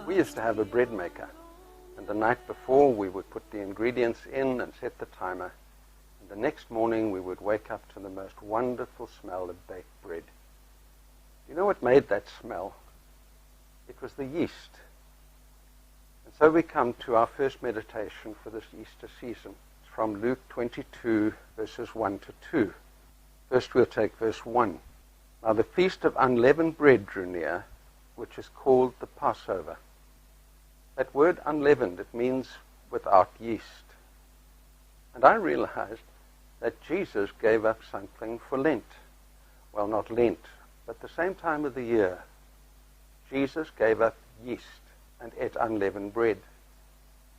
We used to have a bread maker, and the night before we would put the ingredients in and set the timer, and the next morning we would wake up to the most wonderful smell of baked bread. You know what made that smell? It was the yeast. And so we come to our first meditation for this Easter season. It's from Luke 22, verses 1 to 2. First we'll take verse 1. Now the feast of unleavened bread drew near, which is called the Passover. That word unleavened, it means without yeast. And I realized that Jesus gave up something for Lent. Well, not Lent, but the same time of the year. Jesus gave up yeast and ate unleavened bread.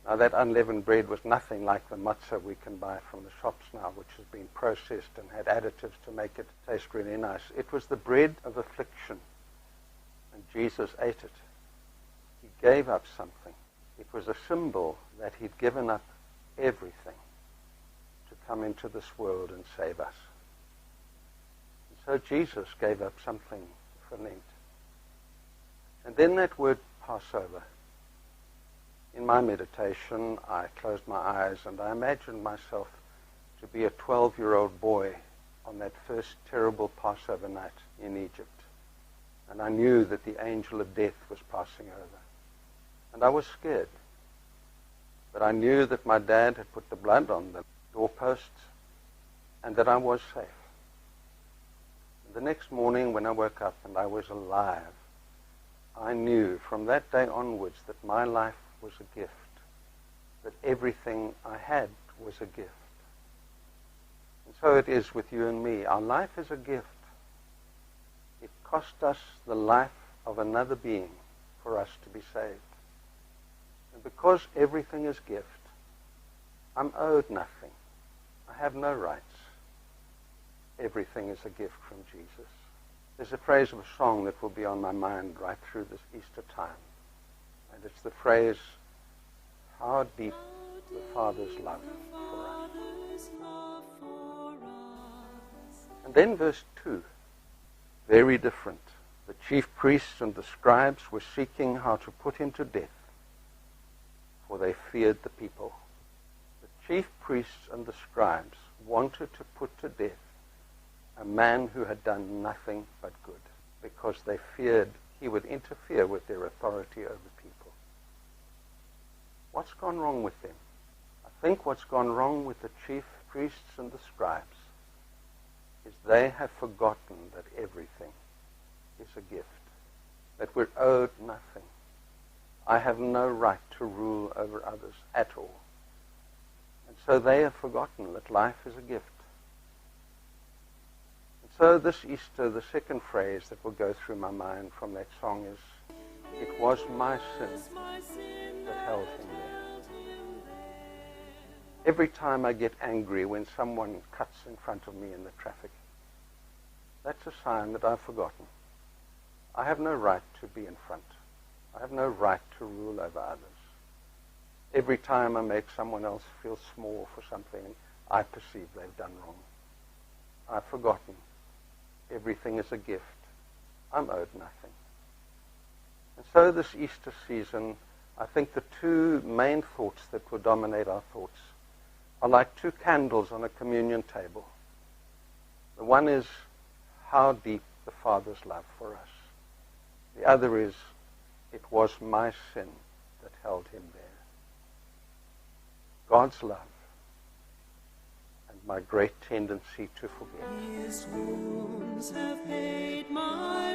Now that unleavened bread was nothing like the matzah we can buy from the shops now, which has been processed and had additives to make it taste really nice. It was the bread of affliction, and Jesus ate it. He gave up something. It was a symbol that he'd given up everything to come into this world and save us. And so Jesus gave up something for Lent. And then that word Passover. In my meditation, I closed my eyes and I imagined myself to be a 12-year-old boy on that first terrible Passover night in Egypt. And I knew that the angel of death was passing over. And I was scared. But I knew that my dad had put the blood on the doorposts and that I was safe. And the next morning when I woke up and I was alive, I knew from that day onwards that my life was a gift, that everything I had was a gift. And so it is with you and me. Our life is a gift. It cost us the life of another being for us to be saved. And because everything is gift, I'm owed nothing. I have no rights. Everything is a gift from Jesus. There's a phrase of a song that will be on my mind right through this Easter time. And it's the phrase, how deep the Father's love for us. And then verse 2, very different. The chief priests and the scribes were seeking how to put him to death, for they feared the people. The chief priests and the scribes wanted to put to death a man who had done nothing but good, because they feared he would interfere with their authority over people. What's gone wrong with them? I think what's gone wrong with the chief priests and the scribes is they have forgotten that everything is a gift, that we're owed nothing. I have no right to rule over others at all. And so they have forgotten that life is a gift. And so this Easter, the second phrase that will go through my mind from that song is, it was my sin that held him there. Every time I get angry when someone cuts in front of me in the traffic, that's a sign that I've forgotten. I have no right to be in front. I have no right to rule over others. Every time I make someone else feel small for something I perceive they've done wrong, I've forgotten. Everything is a gift. I'm owed nothing. And so this Easter season, I think the two main thoughts that will dominate our thoughts are like two candles on a communion table. The one is how deep the Father's love for us. The other is, it was my sin that held him there. God's love and my great tendency to forget. His wounds have paid my